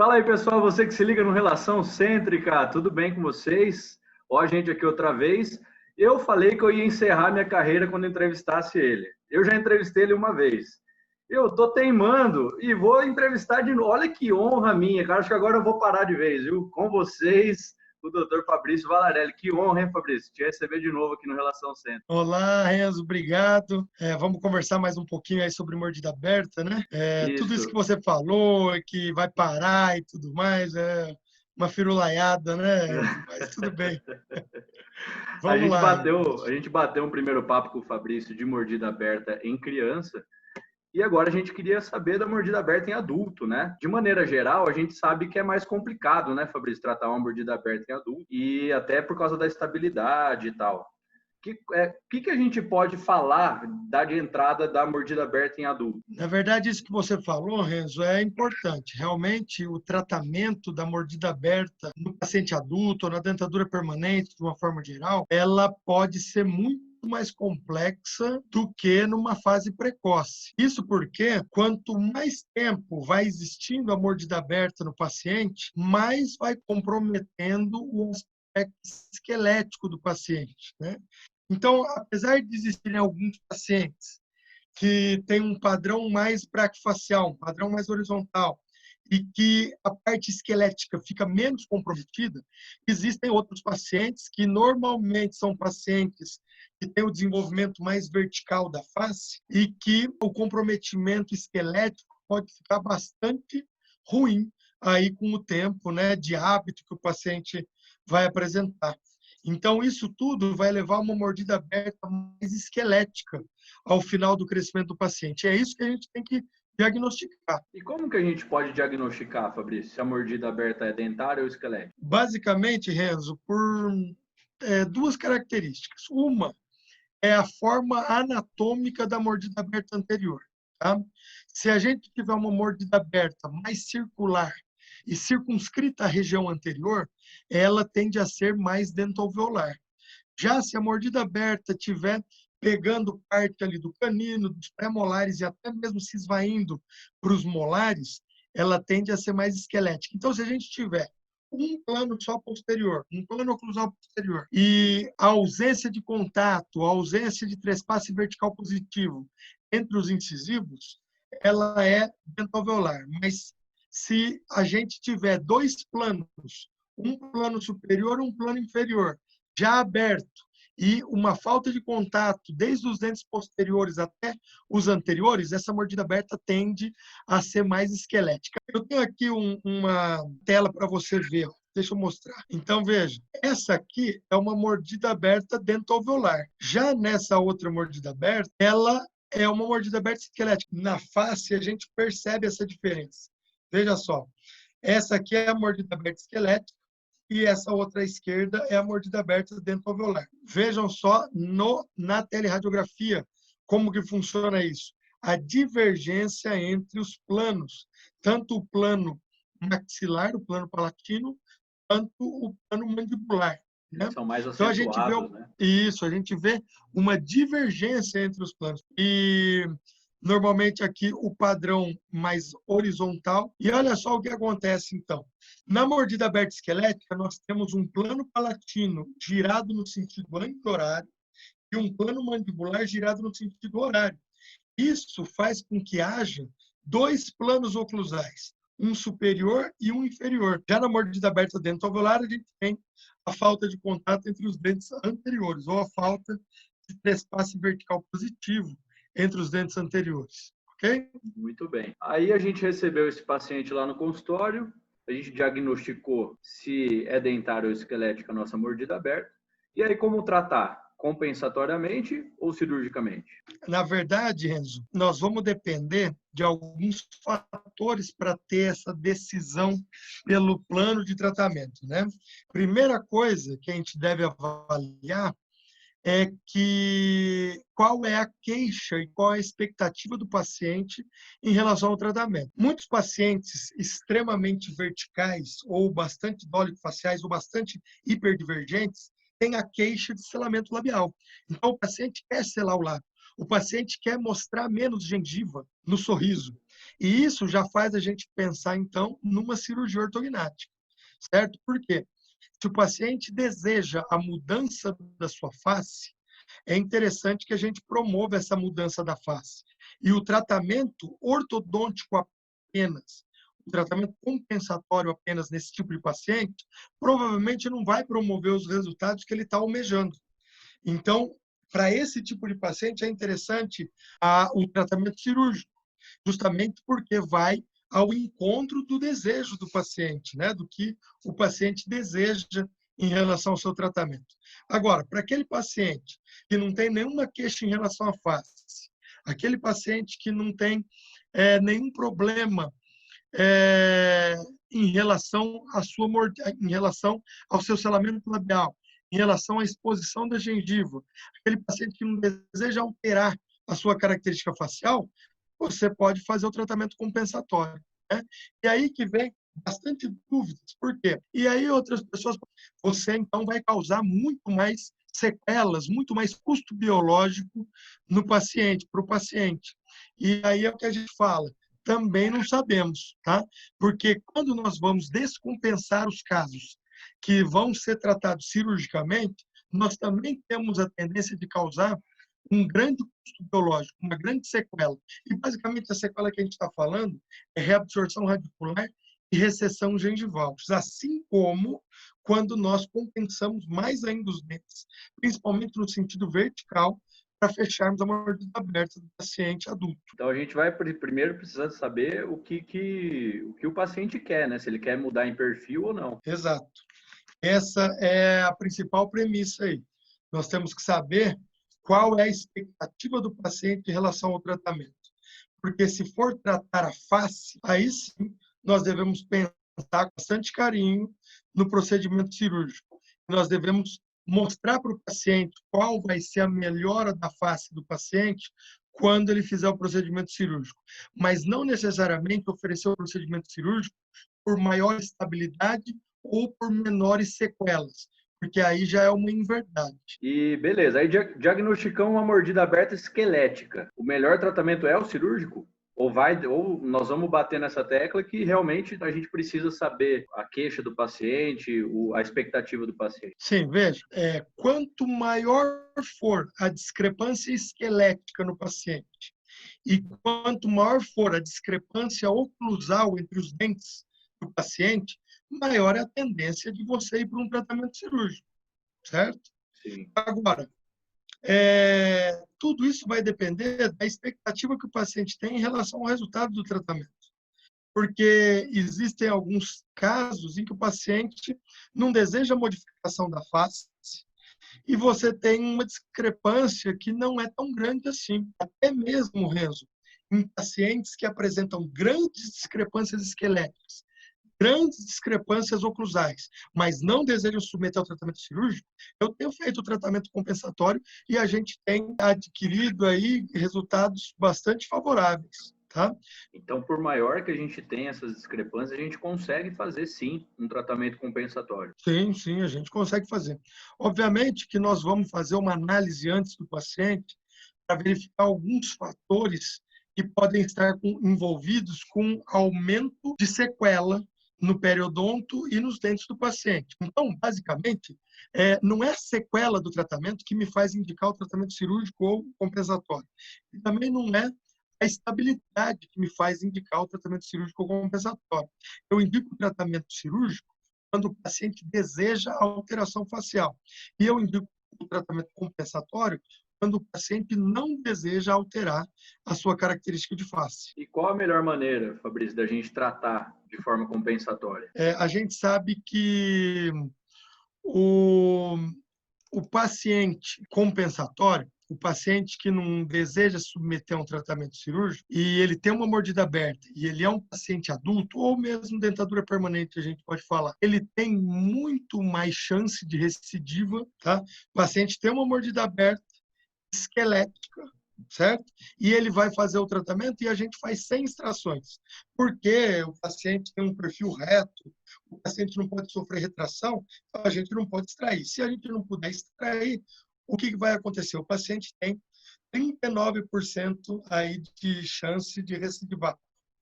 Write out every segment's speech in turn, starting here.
Fala aí, pessoal, você que se liga no Relação Cêntrica, tudo bem com vocês? Ó, a gente aqui outra vez. Eu falei que eu ia encerrar minha carreira quando entrevistasse ele. Eu já entrevistei ele uma vez. Eu tô teimando e vou entrevistar de novo. Olha que honra minha, cara. Acho que agora eu vou parar de vez, viu? Com vocês, o doutor Fabrício Valarelli. Que honra, hein, Fabrício? Te receber de novo aqui no Relação Cêntrica. Olá, Renzo, obrigado. Vamos conversar mais um pouquinho aí sobre mordida aberta, né? Tudo isso que Isso. você falou, que vai parar e tudo mais, é uma firulaiada, né? Mas tudo bem, A vamos gente lá aí. bateu, a gente bateu um primeiro papo com o Fabrício de mordida aberta em criança. E agora a gente queria saber da mordida aberta em adulto, né? De maneira geral, a gente sabe que é mais complicado, né, Fabrício, tratar uma mordida aberta em adulto, e até por causa da estabilidade e tal. Que a gente pode falar de entrada da mordida aberta em adulto? Na verdade, isso que você falou, Renzo, é importante. Realmente, o tratamento da mordida aberta no paciente adulto ou na dentadura permanente, de uma forma geral, ela pode ser muito mais complexa do que numa fase precoce. Isso porque quanto mais tempo vai existindo a mordida aberta no paciente, mais vai comprometendo o aspecto esquelético do paciente, né? Então, apesar de existirem alguns pacientes que tem um padrão mais braquifacial, um padrão mais horizontal, e que a parte esquelética fica menos comprometida, existem outros pacientes que normalmente são pacientes que têm o desenvolvimento mais vertical da face e que o comprometimento esquelético pode ficar bastante ruim aí com o tempo, né, de hábito que o paciente vai apresentar. Então, isso tudo vai levar a uma mordida aberta mais esquelética ao final do crescimento do paciente. É isso que a gente tem que diagnosticar. E como que a gente pode diagnosticar, Fabrício, se a mordida aberta é dentária ou esquelética? Basicamente, Renzo, por duas características. Uma é a forma anatômica da mordida aberta anterior. Tá? Se a gente tiver uma mordida aberta mais circular e circunscrita à região anterior, ela tende a ser mais dentoalveolar. Já se a mordida aberta tiver pegando parte ali do canino, dos pré-molares e até mesmo se esvaindo para os molares, ela tende a ser mais esquelética. Então, se a gente tiver um plano só posterior, um plano oclusal posterior, e a ausência de contato, a ausência de trespasse vertical positivo entre os incisivos, ela é dentoalveolar. Mas se a gente tiver dois planos, um plano superior e um plano inferior, já aberto, e uma falta de contato desde os dentes posteriores até os anteriores, essa mordida aberta tende a ser mais esquelética. Eu tenho aqui uma tela para você ver. Deixa eu mostrar. Então, veja, essa aqui é uma mordida aberta dentoalveolar. Já nessa outra mordida aberta, ela é uma mordida aberta esquelética. Na face, a gente percebe essa diferença. Veja só, essa aqui é a mordida aberta esquelética, e essa outra à esquerda é a mordida aberta dentoalveolar. Vejam só na teleradiografia como que funciona isso. A divergência entre os planos, tanto o plano maxilar, o plano palatino, quanto o plano mandibular. Né? São mais Então, a gente vê acentuados, né? isso, a gente vê uma divergência entre os planos. E normalmente aqui o padrão mais horizontal. E olha só o que acontece então. Na mordida aberta esquelética, nós temos um plano palatino girado no sentido anti-horário e um plano mandibular girado no sentido horário. Isso faz com que haja dois planos oclusais, um superior e um inferior. Já na mordida aberta dentoalveolar, a gente tem a falta de contato entre os dentes anteriores, ou a falta de trespasse vertical positivo entre os dentes anteriores. Ok? Muito bem. Aí a gente recebeu esse paciente lá no consultório, a gente diagnosticou se é dentária ou esquelética a nossa mordida aberta. E aí, como tratar? Compensatoriamente ou cirurgicamente? Na verdade, Renzo, nós vamos depender de alguns fatores para ter essa decisão pelo plano de tratamento, né? Primeira coisa que a gente deve avaliar é que qual é a queixa e qual é a expectativa do paciente em relação ao tratamento. Muitos pacientes extremamente verticais ou bastante dólico-faciais ou bastante hiperdivergentes, tem a queixa de selamento labial. Então, o paciente quer selar o lábio. O paciente quer mostrar menos gengiva no sorriso. E isso já faz a gente pensar, então, numa cirurgia ortognática, certo? Por quê? Se o paciente deseja a mudança da sua face, é interessante que a gente promova essa mudança da face. E o tratamento ortodôntico apenas, o tratamento compensatório apenas nesse tipo de paciente, provavelmente não vai promover os resultados que ele está almejando. Então, para esse tipo de paciente, é interessante o tratamento cirúrgico, justamente porque vai ao encontro do desejo do paciente, né? Do que o paciente deseja em relação ao seu tratamento. Agora, para aquele paciente que não tem nenhuma queixa em relação à face, aquele paciente que não tem nenhum problema em relação em relação ao seu selamento labial, em relação à exposição da gengiva, aquele paciente que não deseja alterar a sua característica facial, você pode fazer o tratamento compensatório, né? E aí que vem bastante dúvidas. Por quê? E aí outras pessoas, você então vai causar muito mais sequelas, muito mais custo biológico no paciente, para o paciente. E aí é o que a gente fala, também não sabemos, tá? Porque quando nós vamos descompensar os casos que vão ser tratados cirurgicamente, nós também temos a tendência de causar um grande custo biológico, uma grande sequela. E, basicamente, a sequela que a gente está falando é reabsorção radicular e recessão gengival, assim como quando nós compensamos mais ainda os dentes, principalmente no sentido vertical, para fecharmos a mordida aberta do paciente adulto. Então, a gente vai primeiro precisar saber o que o paciente quer, né? Se ele quer mudar em perfil ou não. Exato. Essa é a principal premissa aí. Nós temos que saber qual é a expectativa do paciente em relação ao tratamento. Porque se for tratar a face, aí sim nós devemos pensar com bastante carinho no procedimento cirúrgico. Nós devemos mostrar para o paciente qual vai ser a melhora da face do paciente quando ele fizer o procedimento cirúrgico. Mas não necessariamente oferecer o procedimento cirúrgico por maior estabilidade ou por menores sequelas, porque aí já é uma inverdade. E beleza, aí diagnosticamos uma mordida aberta esquelética. O melhor tratamento é o cirúrgico? Ou nós vamos bater nessa tecla que realmente a gente precisa saber a queixa do paciente, a expectativa do paciente? Sim, veja, quanto maior for a discrepância esquelética no paciente e quanto maior for a discrepância oclusal entre os dentes do paciente, maior é a tendência de você ir para um tratamento cirúrgico, certo? Sim. Agora, tudo isso vai depender da expectativa que o paciente tem em relação ao resultado do tratamento. Porque existem alguns casos em que o paciente não deseja modificação da face e você tem uma discrepância que não é tão grande assim. Até mesmo, Renzo, em pacientes que apresentam grandes discrepâncias esqueléticas, grandes discrepâncias oclusais, mas não desejam submeter ao tratamento cirúrgico, eu tenho feito o tratamento compensatório e a gente tem adquirido aí resultados bastante favoráveis, tá? Então, por maior que a gente tenha essas discrepâncias, a gente consegue fazer, sim, um tratamento compensatório. Sim, sim, a gente consegue fazer. Obviamente que nós vamos fazer uma análise antes do paciente para verificar alguns fatores que podem estar envolvidos com aumento de sequela no periodonto e nos dentes do paciente. Então, basicamente, não é a sequela do tratamento que me faz indicar o tratamento cirúrgico ou compensatório. E também não é a estabilidade que me faz indicar o tratamento cirúrgico ou compensatório. Eu indico o tratamento cirúrgico quando o paciente deseja a alteração facial. E eu indico o tratamento compensatório quando o paciente não deseja alterar a sua característica de face. E qual a melhor maneira, Fabrício, da gente tratar de forma compensatória? A gente sabe que o paciente compensatório, o paciente que não deseja submeter a um tratamento cirúrgico e ele tem uma mordida aberta e ele é um paciente adulto ou mesmo dentadura permanente, a gente pode falar, ele tem muito mais chance de recidiva, tá? O paciente tem uma mordida aberta esquelética, certo? E ele vai fazer o tratamento e a gente faz sem extrações. Porque o paciente tem um perfil reto, o paciente não pode sofrer retração, então a gente não pode extrair. Se a gente não puder extrair, o que vai acontecer? O paciente tem 39% aí de chance de recidivar,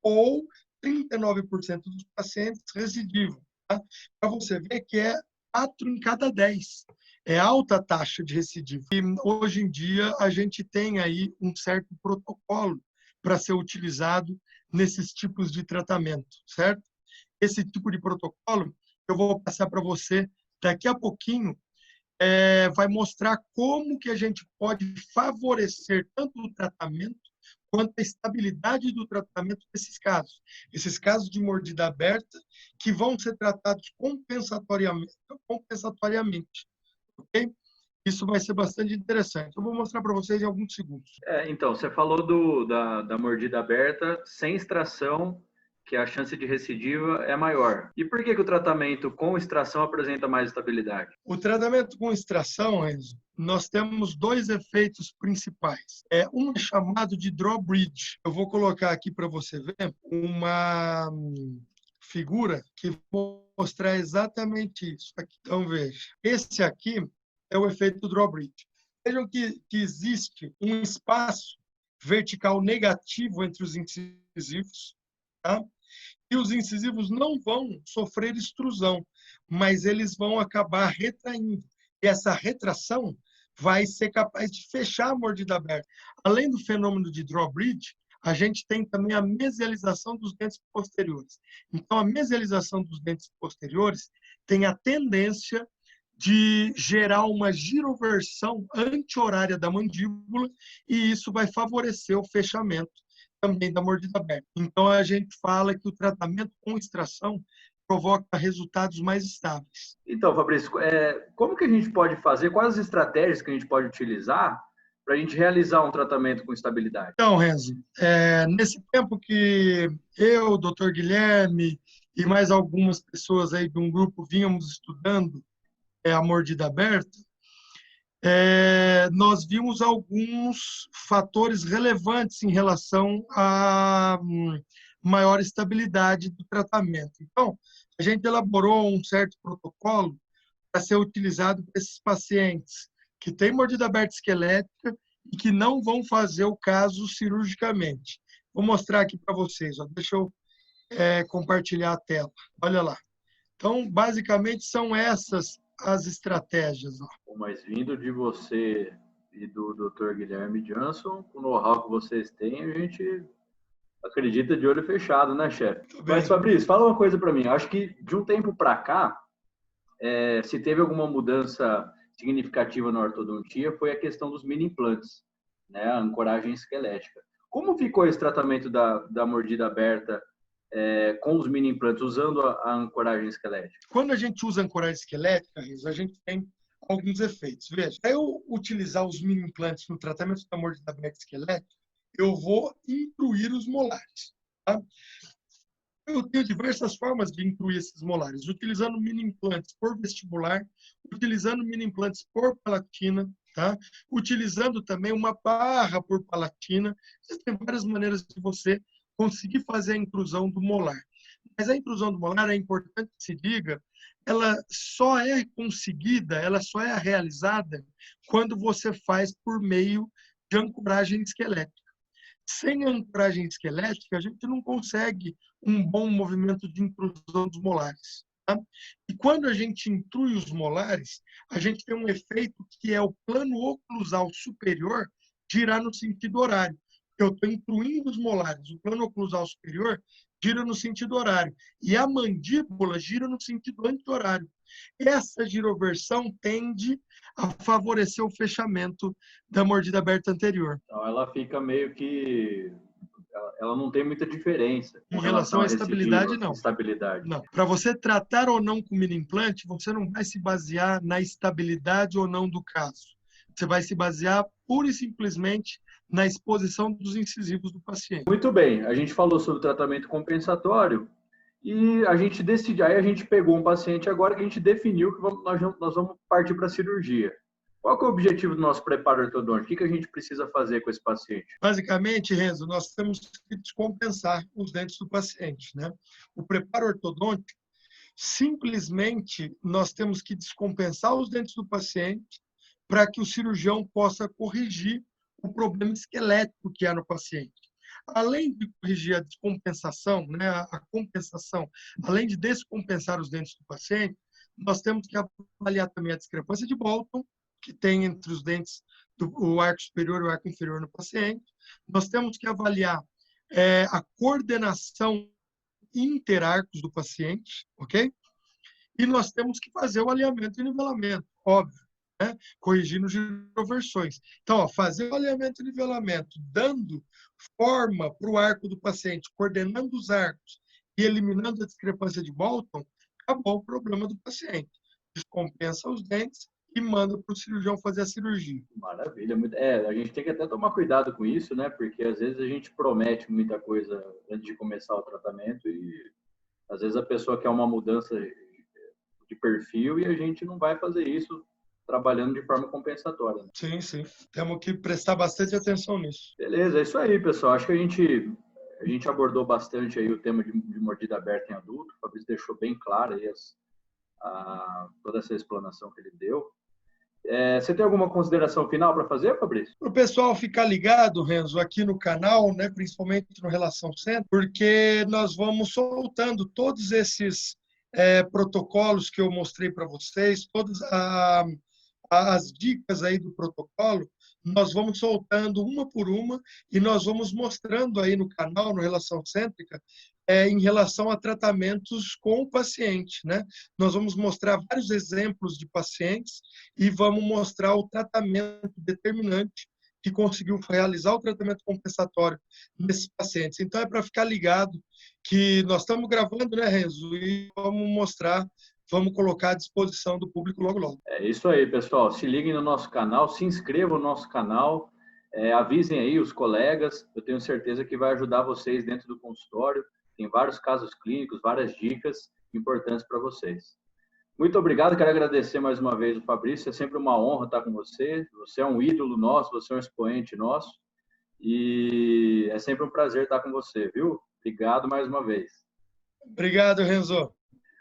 ou 39% dos pacientes recidivam. Tá? Para você ver que é 4 em cada 10. É alta a taxa de recidiva. E hoje em dia a gente tem aí um certo protocolo para ser utilizado nesses tipos de tratamento, certo? Esse tipo de protocolo eu vou passar para você daqui a pouquinho, vai mostrar como que a gente pode favorecer tanto o tratamento quanto a estabilidade do tratamento desses casos. Esses casos de mordida aberta que vão ser tratados compensatoriamente, ok? Isso vai ser bastante interessante. Eu vou mostrar para vocês em alguns segundos. Então, você falou da mordida aberta sem extração, que a chance de recidiva é maior. E por que o tratamento com extração apresenta mais estabilidade? O tratamento com extração, Enzo, nós temos dois efeitos principais. Um é chamado de drawbridge. Eu vou colocar aqui para você ver uma figura que vou mostrar exatamente isso. Então, veja. Esse aqui é o efeito drawbridge. Vejam que existe um espaço vertical negativo entre os incisivos, tá? E os incisivos não vão sofrer extrusão, mas eles vão acabar retraindo. E essa retração vai ser capaz de fechar a mordida aberta. Além do fenômeno de drawbridge, a gente tem também a mesialização dos dentes posteriores. Então, a mesialização dos dentes posteriores tem a tendência de gerar uma giroversão anti-horária da mandíbula e isso vai favorecer o fechamento também da mordida aberta. Então, a gente fala que o tratamento com extração provoca resultados mais estáveis. Então, Fabrício, como que a gente pode fazer, quais as estratégias que a gente pode utilizar para a gente realizar um tratamento com estabilidade? Então, Renzo, nesse tempo que eu, o Dr. Guilherme e mais algumas pessoas aí de um grupo vínhamos estudando a mordida aberta, nós vimos alguns fatores relevantes em relação à maior estabilidade do tratamento. Então, a gente elaborou um certo protocolo para ser utilizado para esses pacientes que têm mordida aberta esquelética e que não vão fazer o caso cirurgicamente. Vou mostrar aqui para vocês. Ó. Deixa eu compartilhar a tela. Olha lá. Então, basicamente, são essas as estratégias. Ó. Mas vindo de você e do Dr. Guilherme Johnson, com o know-how que vocês têm, a gente acredita de olho fechado, né, chefe? Mas, Fabrício, fala uma coisa para mim. Acho que de um tempo para cá, se teve alguma mudança significativa na ortodontia, foi a questão dos mini implantes, né, a ancoragem esquelética. Como ficou esse tratamento da mordida aberta com os mini implantes, usando a ancoragem esquelética? Quando a gente usa ancoragem esquelética, a gente tem alguns efeitos. Veja, para eu utilizar os mini implantes no tratamento da mordida aberta esquelética, eu vou intruir os molares. Tá? Eu tenho diversas formas de incluir esses molares, utilizando mini implantes por vestibular, utilizando mini implantes por palatina, tá? Utilizando também uma barra por palatina. Existem várias maneiras de você conseguir fazer a intrusão do molar. Mas a intrusão do molar, é importante que se diga, ela só é conseguida, ela só é realizada quando você faz por meio de ancoragem esquelética. Sem ancoragem esquelética, a gente não consegue um bom movimento de intrusão dos molares. Tá? E quando a gente intrui os molares, a gente tem um efeito que é o plano oclusal superior girar no sentido horário. Eu estou intruindo os molares, o plano oclusal superior gira no sentido horário e a mandíbula gira no sentido anti-horário. Essa giroversão tende a favorecer o fechamento da mordida aberta anterior. Então, ela fica meio que... Ela não tem muita diferença em relação à estabilidade, não. Estabilidade. Não. Para você tratar ou não com mini implante, você não vai se basear na estabilidade ou não do caso. Você vai se basear pura e simplesmente na exposição dos incisivos do paciente. Muito bem. A gente falou sobre tratamento compensatório e a gente decidiu. Aí a gente pegou um paciente agora que a gente definiu que nós vamos partir para a cirurgia. Qual que é o objetivo do nosso preparo ortodôntico? O que a gente precisa fazer com esse paciente? Basicamente, Renzo, nós temos que descompensar os dentes do paciente, né? O preparo ortodôntico, simplesmente, nós temos que descompensar os dentes do paciente para que o cirurgião possa corrigir o problema esquelético que há no paciente. Além de corrigir a descompensação, né, a compensação, além de descompensar os dentes do paciente, nós temos que avaliar também a discrepância de Bolton, que tem entre os dentes do arco superior e o arco inferior no paciente. Nós temos que avaliar a coordenação interarcos do paciente, ok? E nós temos que fazer o alinhamento e nivelamento, óbvio, né? Corrigindo giroversões. Então, ó, fazer o alinhamento e nivelamento, dando forma para o arco do paciente, coordenando os arcos e eliminando a discrepância de Bolton, acabou o problema do paciente. Descompensa os dentes e manda para o cirurgião fazer a cirurgia. Maravilha. A gente tem que até tomar cuidado com isso, né? Porque às vezes a gente promete muita coisa antes de começar o tratamento e às vezes a pessoa quer uma mudança de perfil e a gente não vai fazer isso trabalhando de forma compensatória. Né? Sim, sim. Temos que prestar bastante atenção nisso. Beleza, é isso aí, pessoal. Acho que a gente abordou bastante aí o tema de mordida aberta em adulto. O Fabrício deixou bem claro aí toda essa explanação que ele deu. Você tem alguma consideração final para fazer, Fabrício? Para o pessoal ficar ligado, Renzo, aqui no canal, né, principalmente no Relação Centro, porque nós vamos soltando todos esses protocolos que eu mostrei para vocês, todas as dicas aí do protocolo, nós vamos soltando uma por uma e nós vamos mostrando aí no canal, no Relação Cêntrica, em relação a tratamentos com o paciente, né? Nós vamos mostrar vários exemplos de pacientes e vamos mostrar o tratamento determinante que conseguiu realizar o tratamento compensatório nesses pacientes. Então, é para ficar ligado que nós estamos gravando, né, Renzo? E vamos mostrar, vamos colocar à disposição do público logo, logo. É isso aí, pessoal. Se liguem no nosso canal, se inscrevam no nosso canal, avisem aí os colegas. Eu tenho certeza que vai ajudar vocês dentro do consultório. Tem vários casos clínicos, várias dicas importantes para vocês. Muito obrigado, quero agradecer mais uma vez o Fabrício, é sempre uma honra estar com você. Você é um ídolo nosso, você é um expoente nosso e é sempre um prazer estar com você, viu? Obrigado mais uma vez. Obrigado, Renzo.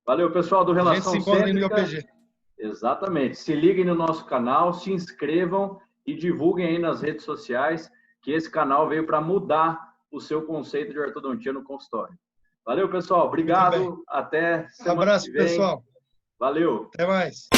Valeu, pessoal do Relação Cêntrica. A gente se encontra no IOPG. Exatamente. Se liguem no nosso canal, se inscrevam e divulguem aí nas redes sociais que esse canal veio para mudar o seu conceito de ortodontia no consultório. Valeu, pessoal. Obrigado. Até semana que vem. Abraço, pessoal. Valeu. Até mais.